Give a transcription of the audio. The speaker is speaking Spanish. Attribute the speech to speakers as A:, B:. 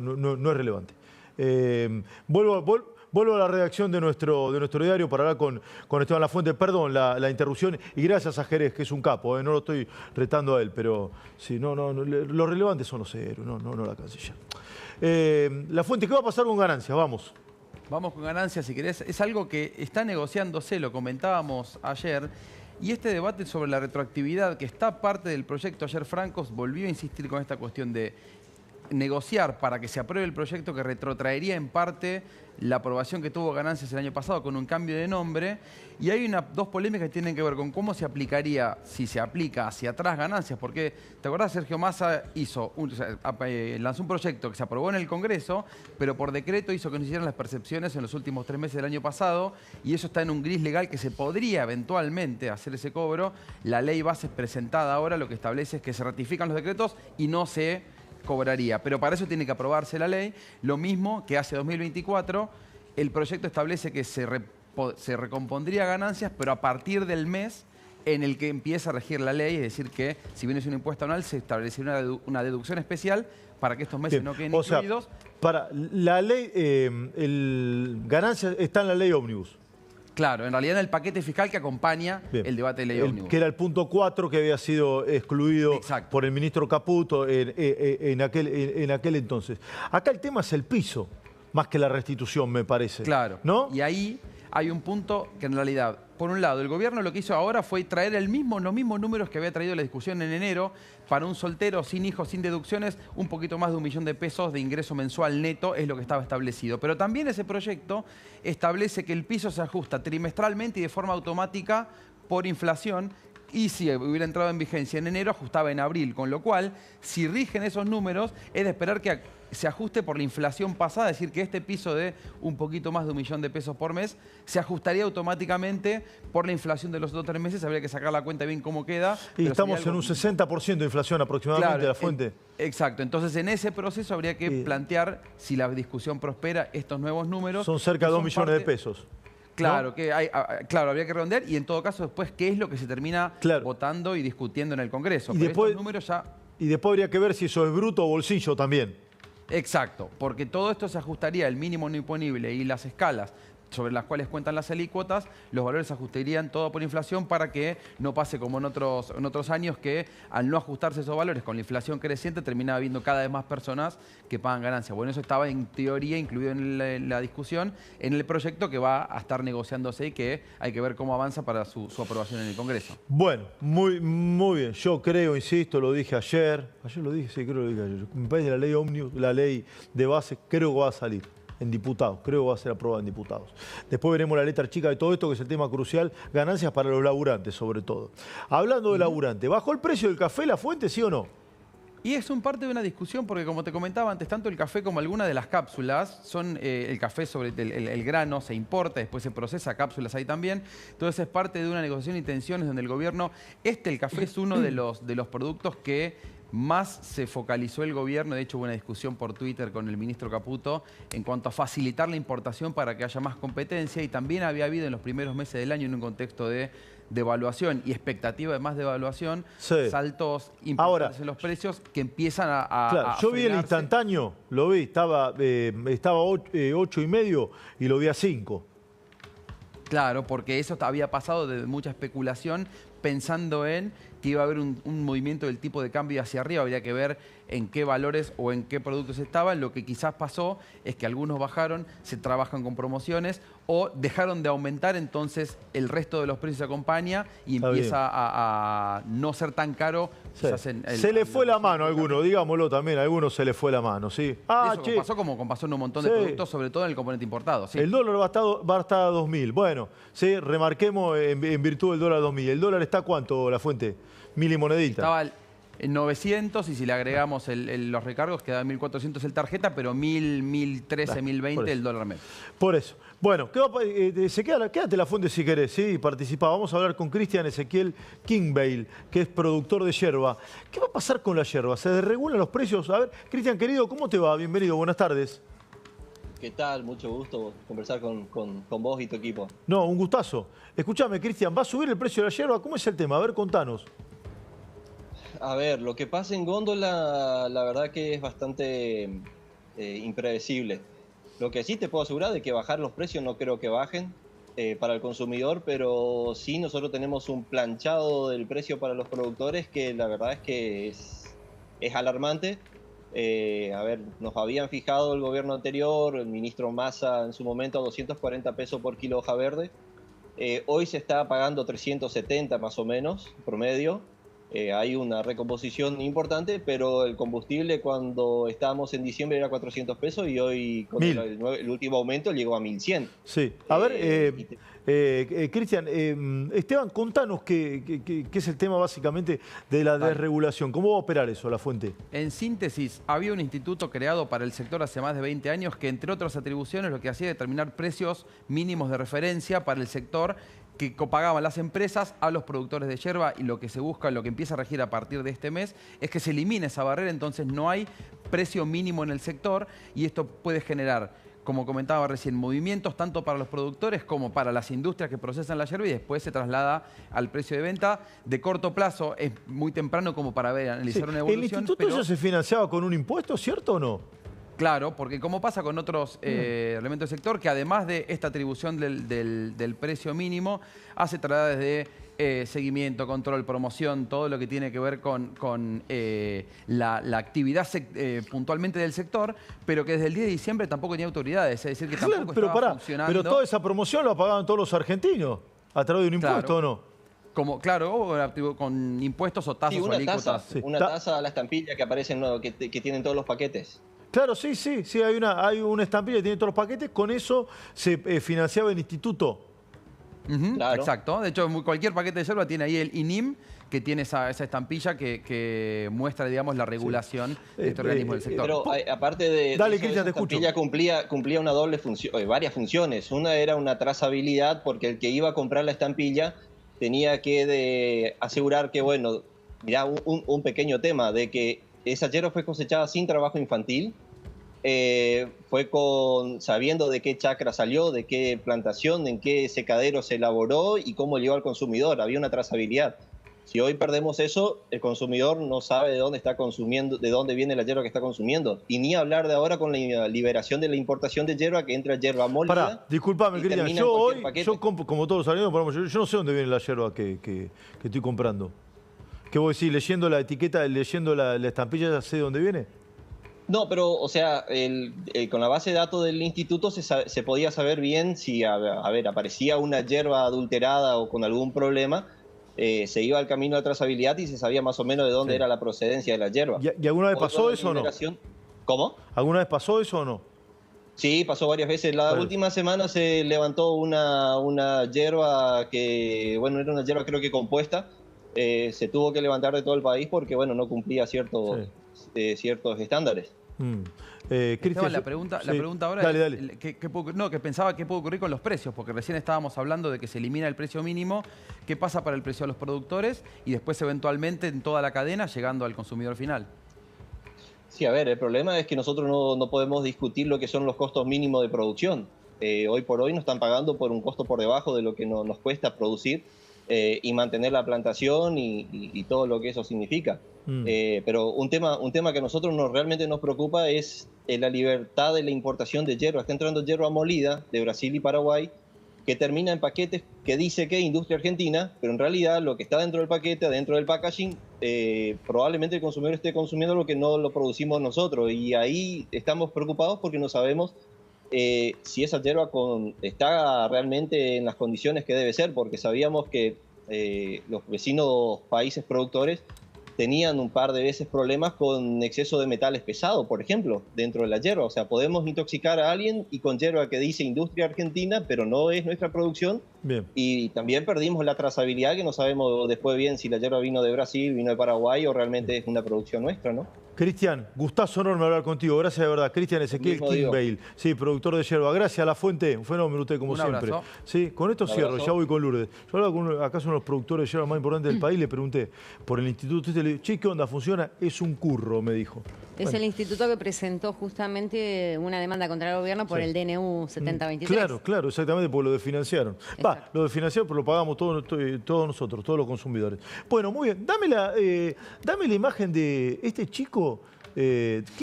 A: no es relevante. Vuelvo a la redacción de nuestro diario para hablar con Esteban Lafuente. Perdón la interrupción y gracias a Jerez, que es un capo, no lo estoy retando a él, pero sí, lo relevante son los héroes, no la canciller. Lafuente, ¿qué va a pasar con ganancias? Vamos.
B: Vamos con ganancias, si querés. Es algo que está negociándose, lo comentábamos ayer. Y este debate sobre la retroactividad, que está parte del proyecto, ayer Francos volvió a insistir con esta cuestión de negociar para que se apruebe el proyecto que retrotraería en parte la aprobación que tuvo ganancias el año pasado con un cambio de nombre. Y hay dos polémicas que tienen que ver con cómo se aplicaría, si se aplica hacia atrás ganancias. Porque, ¿te acordás? Sergio Massa lanzó un proyecto que se aprobó en el Congreso, pero por decreto hizo que no se hicieran las percepciones en los últimos 3 meses del año pasado, y eso está en un gris legal que se podría eventualmente hacer ese cobro. La ley base presentada ahora lo que establece es que se ratifican los decretos y no se cobraría, pero para eso tiene que aprobarse la ley. Lo mismo que hace 2024, el proyecto establece que se recompondría ganancias, pero a partir del mes en el que empieza a regir la ley, es decir que si bien es un impuesto anual, se establecería una deducción especial para que estos meses no queden incluidos.
A: Para la ley, ganancias está en la ley ómnibus.
B: Claro, en realidad en el paquete fiscal que acompaña el debate de ley ómnibus.
A: Que era el punto 4 que había sido excluido por el ministro Caputo en aquel entonces. Acá el tema es el piso, más que la restitución, me parece.
B: Claro,
A: ¿no?
B: Y ahí hay un punto que en realidad, por un lado, el gobierno lo que hizo ahora fue traer los mismos números que había traído la discusión en enero para un soltero sin hijos, sin deducciones, un poquito más de 1 millón de pesos de ingreso mensual neto es lo que estaba establecido. Pero también ese proyecto establece que el piso se ajusta trimestralmente y de forma automática por inflación. Y si hubiera entrado en vigencia en enero, ajustaba en abril. Con lo cual, si rigen esos números, es de esperar que se ajuste por la inflación pasada. Es decir, que este piso de un poquito más de 1 millón de pesos por mes se ajustaría automáticamente por la inflación de los 2 o 3 meses. Habría que sacar la cuenta bien cómo queda.
A: Y estamos en un 60% de inflación aproximadamente, la fuente.
B: Exacto. Entonces, en ese proceso habría que plantear, si la discusión prospera, estos nuevos números.
A: Son cerca de 2 millones de pesos.
B: Claro, ¿no? Habría que redondear y en todo caso después qué es lo que se termina votando y discutiendo en el Congreso.
A: Y después habría que ver si eso es bruto o bolsillo también.
B: Exacto, porque todo esto se ajustaría, el mínimo no imponible y las escalas sobre las cuales cuentan las alícuotas, los valores se ajustarían todo por inflación para que no pase como en otros años que al no ajustarse esos valores con la inflación creciente terminaba habiendo cada vez más personas que pagan ganancias. Bueno, eso estaba en teoría incluido en la discusión, en el proyecto que va a estar negociándose y que hay que ver cómo avanza para su aprobación en el Congreso.
A: Bueno, muy bien. Yo creo, insisto, lo dije ayer lo dije, sí, creo que lo dije ayer. Me parece que la ley ómnibus, la ley de base, creo que va a salir en diputados, creo que va a ser aprobada en diputados. Después veremos la letra chica de todo esto, que es el tema crucial, ganancias para los laburantes sobre todo. Hablando de laburantes, ¿bajó el precio del café La Fuente, sí o no?
B: Y es un parte de una discusión porque, como te comentaba antes, tanto el café como algunas de las cápsulas, son el café sobre el grano, se importa, después se procesa, cápsulas ahí también. Entonces es parte de una negociación y tensiones donde el gobierno, el café es uno de los productos que más se focalizó el gobierno. De hecho, hubo una discusión por Twitter con el ministro Caputo en cuanto a facilitar la importación para que haya más competencia, y también había habido en los primeros meses del año, en un contexto de devaluación y expectativa de más devaluación, saltos importantes en los precios que empiezan a
A: yo vi el instantáneo, lo vi, estaba 8,5 y lo vi a 5.
B: Claro, porque eso había pasado de mucha especulación, pensando en que iba a haber un movimiento del tipo de cambio hacia arriba. Habría que ver en qué valores o en qué productos estaban. Lo que quizás pasó es que algunos bajaron, se trabajan con promociones o dejaron de aumentar, entonces el resto de los precios se acompaña y empieza a no ser tan caro.
A: Se le fue la mano a algunos, digámoslo también, a algunos se le fue la mano, sí.
B: Eso pasó como pasó en un montón de productos, sobre todo en el componente importado. Sí.
A: El dólar va a estar a 2.000. Bueno, remarquemos en virtud del dólar 2.000. ¿El dólar está a cuánto, La Fuente? 1.000 y monedita.
B: Estaba en 900 y si le agregamos los recargos queda 1.400 el tarjeta, pero 1.000, 1.013, 1.020 el dólar mes.
A: Por eso. Bueno, quédate La Fuente si querés, ¿sí? Participa. Vamos a hablar con Cristian Ezequiel Kingbale, que es productor de yerba. ¿Qué va a pasar con la yerba? ¿Se desregulan los precios? A ver, Cristian, querido, ¿cómo te va? Bienvenido, buenas tardes.
C: ¿Qué tal? Mucho gusto conversar con vos y tu equipo.
A: No, un gustazo. Escúchame, Cristian, ¿va a subir el precio de la yerba? ¿Cómo es el tema? A ver, contanos.
C: A ver, lo que pasa en góndola, la verdad que es bastante impredecible. Lo que sí te puedo asegurar de que bajar los precios no creo que bajen para el consumidor, pero sí nosotros tenemos un planchado del precio para los productores que la verdad es que es alarmante. A ver, nos habían fijado el gobierno anterior, el ministro Massa en su momento a 240 pesos por kilo de hoja verde. Hoy se está pagando 370 más o menos, promedio. Hay una recomposición importante, pero el combustible cuando estábamos en diciembre era 400 pesos y hoy con el último aumento llegó a 1100.
A: Sí. A ver, Cristian, Esteban, contanos qué es el tema básicamente de la desregulación. ¿Cómo va a operar eso, la fuente?
B: En síntesis, había un instituto creado para el sector hace más de 20 años que, entre otras atribuciones, lo que hacía era determinar precios mínimos de referencia para el sector que pagaban las empresas a los productores de yerba, y lo que se busca, lo que empieza a regir a partir de este mes, es que se elimine esa barrera. Entonces no hay precio mínimo en el sector y esto puede generar, como comentaba recién, movimientos tanto para los productores como para las industrias que procesan la yerba y después se traslada al precio de venta. De corto plazo es muy temprano como para analizar una evolución.
A: ¿El instituto eso se financiaba con un impuesto, cierto o no?
B: Claro, porque como pasa con otros elementos del sector, que además de esta atribución del precio mínimo, hace tareas de seguimiento, control, promoción, todo lo que tiene que ver con la actividad puntualmente del sector, pero que desde el 10 de diciembre tampoco tenía autoridades, es decir, que tampoco estaba funcionando.
A: Pero toda esa promoción la pagaban todos los argentinos, a través de un impuesto, ¿o no?
B: Claro, con impuestos o tasas o alícuotas.
C: Una tasa a la estampilla que aparecen, que tienen todos los paquetes.
A: Claro, sí, hay una estampilla que tiene todos los paquetes, con eso se financiaba el instituto.
C: Claro.
B: Exacto, de hecho cualquier paquete de yerba tiene ahí el INIM, que tiene esa estampilla que muestra, digamos, la regulación de este organismo del sector.
C: Pero aparte de
A: Dale,
C: eso,
A: Cristian, te
C: esa estampilla cumplía una doble función, varias funciones. Una era una trazabilidad, porque el que iba a comprar la estampilla tenía que asegurar que, bueno, mirá, un pequeño tema, de que esa yerba fue cosechada sin trabajo infantil, fue sabiendo de qué chacra salió, de qué plantación, en qué secadero se elaboró y cómo llegó al consumidor. Había una trazabilidad. Si hoy perdemos eso, el consumidor no sabe de dónde está consumiendo, de dónde viene la yerba que está consumiendo. Y ni hablar de ahora con la liberación de la importación de yerba, que entra yerba molida.
A: Pará, disculpame, Cristian, yo compro, como todos los argentinos, yo no sé dónde viene la yerba que estoy comprando. ¿Qué vos decís? Leyendo la etiqueta, leyendo la estampilla, ¿ya sé de dónde viene?
C: No, pero, o sea, con la base de datos del instituto se podía saber bien si, aparecía una yerba adulterada o con algún problema, se iba al camino de trazabilidad y se sabía más o menos de dónde era la procedencia de la yerba.
A: ¿Y alguna vez pasó eso o no?
C: ¿Cómo?
A: ¿Alguna vez pasó eso o no?
C: Sí, pasó varias veces. La última semana se levantó una yerba que, bueno, era una yerba creo que compuesta. Se tuvo que levantar de todo el país porque, bueno, no cumplía ciertos estándares.
B: Esteban, la pregunta ahora
A: dale.
B: es que pensaba qué puede ocurrir con los precios, porque recién estábamos hablando de que se elimina el precio mínimo. ¿Qué pasa para el precio de los productores y después eventualmente en toda la cadena llegando al consumidor final?
C: Sí, a ver, el problema es que nosotros no podemos discutir lo que son los costos mínimos de producción. Hoy por hoy nos están pagando por un costo por debajo de lo que nos cuesta producir y mantener la plantación y todo lo que eso significa. Pero un tema que a nosotros realmente nos preocupa es la libertad de la importación de yerba. Está entrando yerba molida de Brasil y Paraguay, que termina en paquetes que dice que industria argentina, pero en realidad lo que está dentro del paquete, dentro del packaging, probablemente el consumidor esté consumiendo lo que no lo producimos nosotros. Y ahí estamos preocupados porque no sabemos si esa yerba está realmente en las condiciones que debe ser, porque sabíamos que los vecinos países productores tenían un par de veces problemas con exceso de metales pesados, por ejemplo, dentro de la yerba. O sea, podemos intoxicar a alguien y con yerba que dice industria argentina, pero no es nuestra producción.
A: Bien.
C: Y también perdimos la trazabilidad, que no sabemos después bien si la yerba vino de Brasil, vino de Paraguay o realmente es una producción nuestra, ¿no?
A: Cristian, gustazo enorme hablar contigo. Gracias de verdad. Cristian Ezequiel Kinbale, sí, productor de yerba. Gracias a La Fuente. Un fenómeno usted, como siempre. Sí, con esto cierro. Ya voy con Lourdes. Yo hablaba con acá son los productores de yerba más importantes del país. Le pregunté por el instituto. Le dije, che, ¿qué onda? ¿Funciona? Es un curro, me dijo.
D: Es el instituto que presentó justamente una demanda contra el gobierno por el DNU 7023.
A: Claro, exactamente, porque lo desfinanciaron. Lo desfinanciaron, pero lo pagamos todos nosotros, todos los consumidores. Bueno, muy bien. Dame la imagen de este chico.